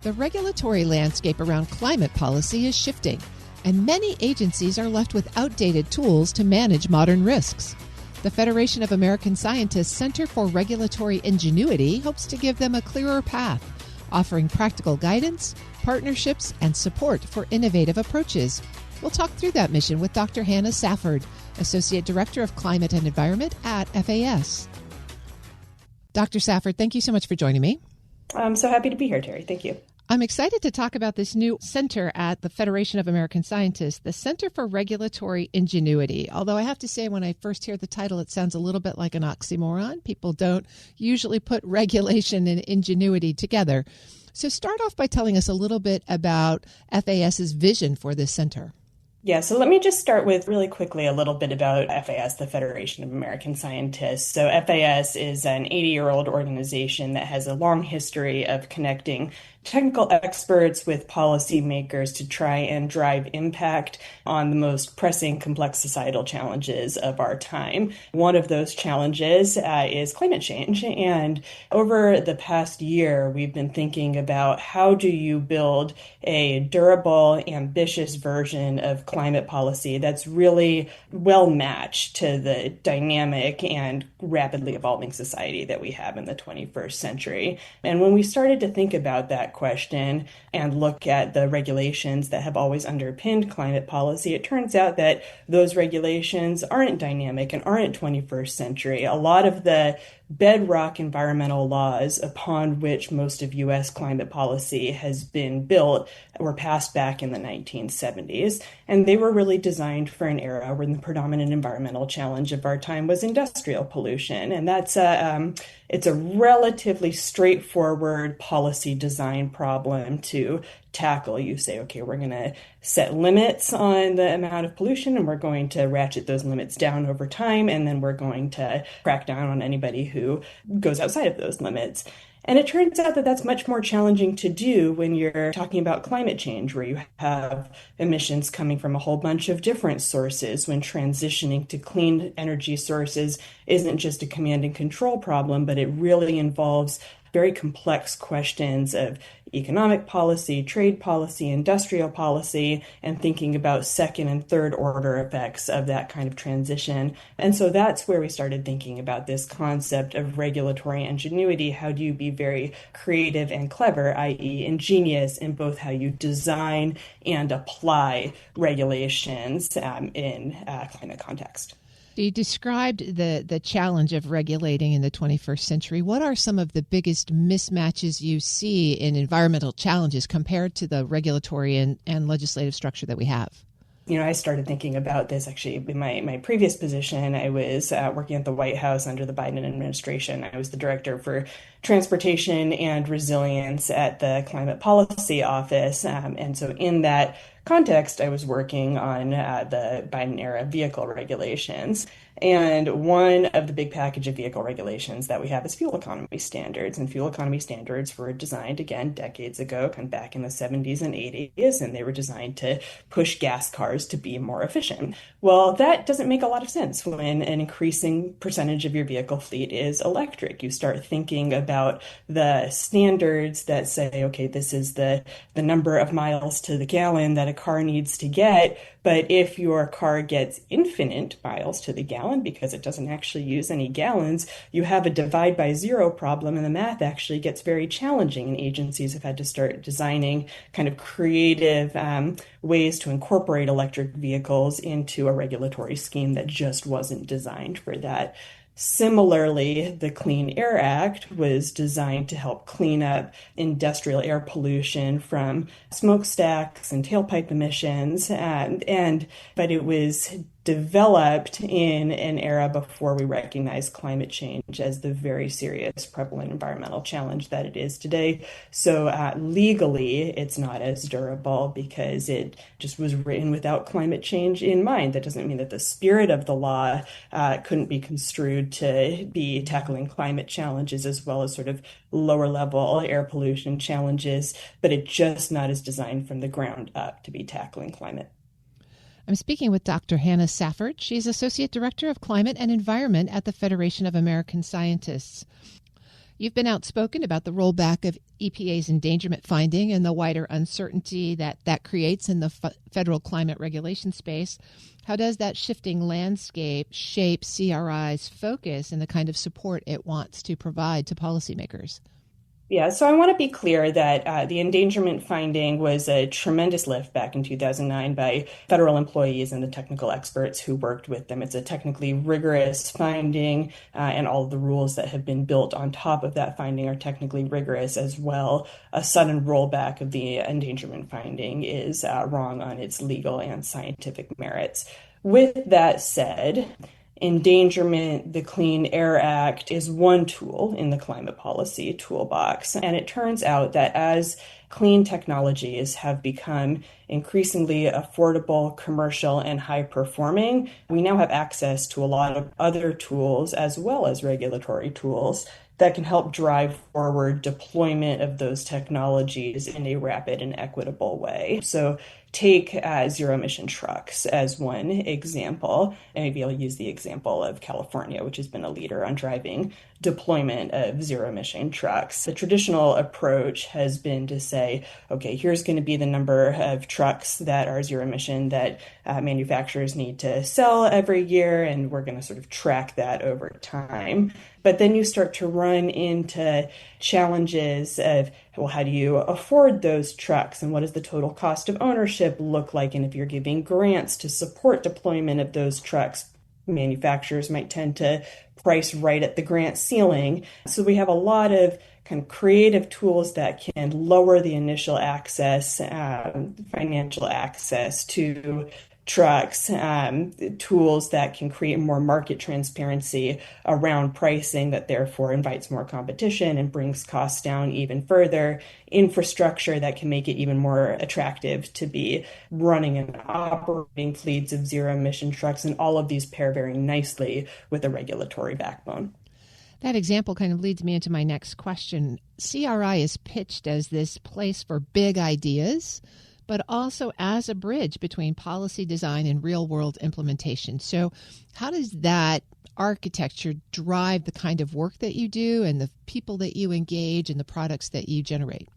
The regulatory landscape around climate policy is shifting, and many agencies are left with outdated tools to manage modern risks. The Federation of American Scientists Center for Regulatory Ingenuity hopes to give them a clearer path, offering practical guidance, partnerships, and support for innovative approaches. We'll talk through that mission with Dr. Hannah Safford, Associate Director of Climate and Environment at FAS. Dr. Safford, thank you so much for joining me. I'm so happy to be here, Terry. Thank you. I'm excited to talk about this new center at the Federation of American Scientists, the Center for Regulatory Ingenuity. Although I have to say, when I first hear the title, it sounds a little bit like an oxymoron. People don't usually put regulation and ingenuity together. So start off by telling us a little bit about FAS's vision for this center. Yeah, so let me just start with really quickly a little bit about FAS, the Federation of American Scientists. So FAS is an 80-year-old organization that has a long history of connecting technical experts with policymakers to try and drive impact on the most pressing, complex societal challenges of our time. One of those challenges is climate change. And over the past year, we've been thinking about how do you build a durable, ambitious version of climate policy that's really well matched to the dynamic and rapidly evolving society that we have in the 21st century. And when we started to think about that question and look at the regulations that have always underpinned climate policy, it turns out that those regulations aren't dynamic and aren't 21st century. A lot of the bedrock environmental laws upon which most of U.S. climate policy has been built were passed back in the 1970s, and they were really designed for an era when the predominant environmental challenge of our time was industrial pollution, and that's it's a relatively straightforward policy design problem to tackle. You say, okay, we're going to set limits on the amount of pollution, and we're going to ratchet those limits down over time, and then we're going to crack down on anybody who goes outside of those limits. And it turns out that that's much more challenging to do when you're talking about climate change, where you have emissions coming from a whole bunch of different sources, when transitioning to clean energy sources isn't just a command and control problem, but it really involves very complex questions of economic policy, trade policy, industrial policy, and thinking about second and third order effects of that kind of transition. And so that's where we started thinking about this concept of regulatory ingenuity. How do you be very creative and clever, i.e. ingenious, in both how you design and apply regulations in climate context? You described the challenge of regulating in the 21st century. What are some of the biggest mismatches you see in environmental challenges compared to the regulatory and legislative structure that we have? You know, I started thinking about this actually in my previous position. I was working at the White House under the Biden administration. I was the director for transportation and resilience at the Climate Policy Office. And so in that context, I was working on the Biden era vehicle regulations. And one of the big package of vehicle regulations that we have is fuel economy standards. And fuel economy standards were designed, again, decades ago, kind of back in the 70s and 80s, and they were designed to push gas cars to be more efficient. Well, that doesn't make a lot of sense when an increasing percentage of your vehicle fleet is electric. You start thinking about the standards that say, okay, this is the number of miles to the gallon that a car needs to get. But if your car gets infinite miles to the gallon because it doesn't actually use any gallons, you have a divide by zero problem, and the math actually gets very challenging. And agencies have had to start designing kind of creative ways to incorporate electric vehicles into a regulatory scheme that just wasn't designed for that. Similarly, the Clean Air Act was designed to help clean up industrial air pollution from smokestacks and tailpipe emissions, but it was developed in an era before we recognized climate change as the very serious, prevalent environmental challenge that it is today. So legally, it's not as durable because it just was written without climate change in mind. That doesn't mean that the spirit of the law couldn't be construed to be tackling climate challenges as well as sort of lower level air pollution challenges, but it's just not as designed from the ground up to be tackling climate. I'm speaking with Dr. Hannah Safford. She's Associate Director of Climate and Environment at the Federation of American Scientists. You've been outspoken about the rollback of EPA's endangerment finding and the wider uncertainty that creates in the federal climate regulation space. How does that shifting landscape shape CRI's focus and the kind of support it wants to provide to policymakers? Yeah, so I want to be clear that the endangerment finding was a tremendous lift back in 2009 by federal employees and the technical experts who worked with them. It's a technically rigorous finding, and all of the rules that have been built on top of that finding are technically rigorous as well. A sudden rollback of the endangerment finding is wrong on its legal and scientific merits. With that said, endangerment, the Clean Air Act is one tool in the climate policy toolbox. And it turns out that as clean technologies have become increasingly affordable, commercial, and high performing, we now have access to a lot of other tools as well as regulatory tools that can help drive forward deployment of those technologies in a rapid and equitable way. So take zero emission trucks as one example. Maybe I'll use the example of California, which has been a leader on driving deployment of zero emission trucks. The traditional approach has been to say, okay, here's going to be the number of trucks that are zero emission that manufacturers need to sell every year, and we're going to sort of track that over time. But then you start to run into challenges of, well, how do you afford those trucks, and what does the total cost of ownership look like? And if you're giving grants to support deployment of those trucks, manufacturers might tend to price right at the grant ceiling. So we have a lot of kind of creative tools that can lower the initial access, financial access to trucks, tools that can create more market transparency around pricing that therefore invites more competition and brings costs down even further, infrastructure that can make it even more attractive to be running and operating fleets of zero emission trucks, and all of these pair very nicely with a regulatory backbone. That example kind of leads me into my next question. CRI is pitched as this place for big ideas, but also as a bridge between policy design and real-world implementation. So how does that architecture drive the kind of work that you do and the people that you engage and the products that you generate?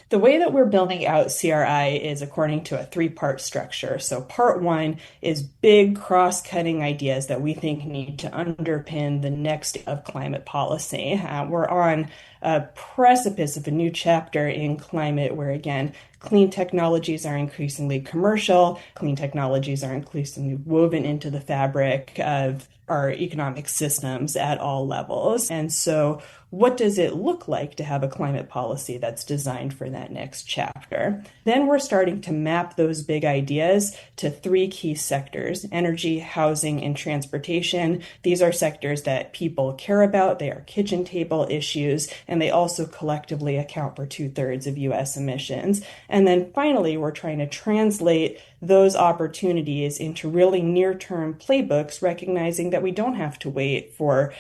The way that we're building out CRI is according to a three-part structure. So part one is big cross-cutting ideas that we think need to underpin the next of climate policy. We're on a precipice of a new chapter in climate where, again, clean technologies are increasingly commercial. Clean technologies are increasingly woven into the fabric of our economic systems at all levels. And so what does it look like to have a climate policy that's designed for that next chapter? Then we're starting to map those big ideas to three key sectors: energy, housing, and transportation. These are sectors that people care about. They are kitchen table issues, and they also collectively account for 2/3 of U.S. emissions. And then finally, we're trying to translate those opportunities into really near-term playbooks, recognizing that we don't have to wait for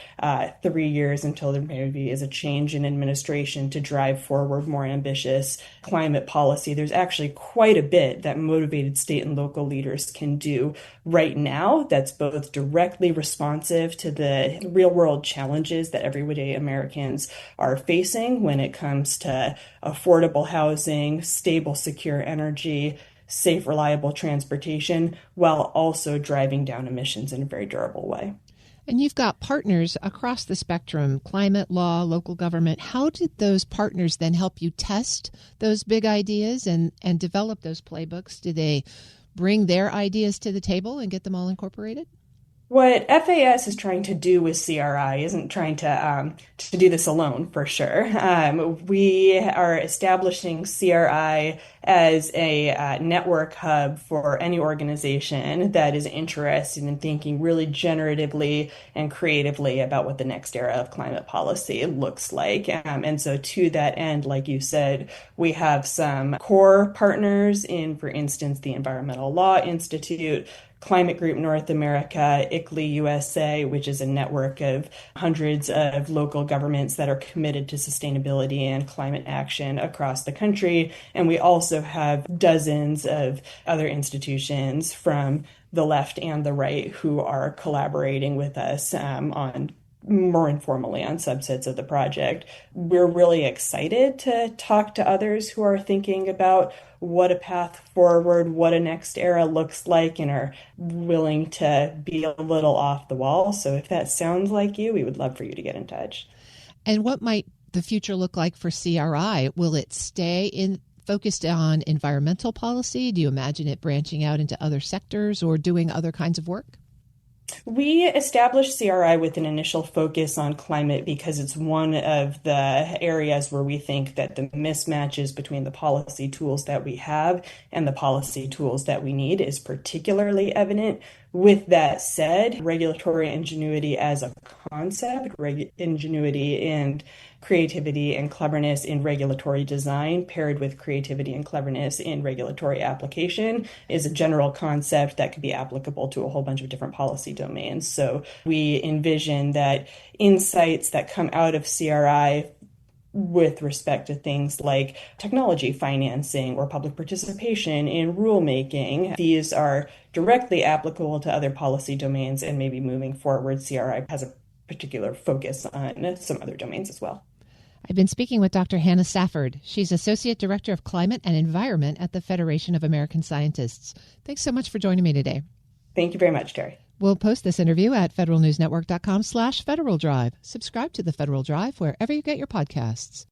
3 years until there maybe is a change in administration to drive forward more ambitious climate policy. There's actually quite a bit that motivated state and local leaders can do right now that's both directly responsive to the real-world challenges that everyday Americans are facing when it comes to affordable housing, stable, secure energy, safe, reliable transportation, while also driving down emissions in a very durable way. And you've got partners across the spectrum: climate law, local government. How did those partners then help you test those big ideas and develop those playbooks? Do they bring their ideas to the table and get them all incorporated? What FAS is trying to do with CRI isn't trying to do this alone, for sure. We are establishing CRI as a network hub for any organization that is interested in thinking really generatively and creatively about what the next era of climate policy looks like. And so to that end, like you said, we have some core partners in, for instance, the Environmental Law Institute, Climate Group North America, ICLEI USA, which is a network of hundreds of local governments that are committed to sustainability and climate action across the country. And we also have dozens of other institutions from the left and the right who are collaborating with us on more informally on subsets of the project. We're really excited to talk to others who are thinking about what a path forward, what a next era looks like, and are willing to be a little off the wall. So if that sounds like you, we would love for you to get in touch. And what might the future look like for CRI? Will it stay focused on environmental policy? Do you imagine it branching out into other sectors or doing other kinds of work? We established CRI with an initial focus on climate because it's one of the areas where we think that the mismatches between the policy tools that we have and the policy tools that we need is particularly evident. With that said, regulatory ingenuity as a concept, ingenuity and creativity and cleverness in regulatory design paired with creativity and cleverness in regulatory application is a general concept that could be applicable to a whole bunch of different policy domains. So we envision that insights that come out of CRI with respect to things like technology financing or public participation in rulemaking, these are directly applicable to other policy domains, and maybe moving forward, CRI has a particular focus on some other domains as well. I've been speaking with Dr. Hannah Safford. She's Associate Director of Climate and Environment at the Federation of American Scientists. Thanks so much for joining me today. Thank you very much, Terry. We'll post this interview at federalnewsnetwork.com/Federal Drive. Subscribe to the Federal Drive wherever you get your podcasts.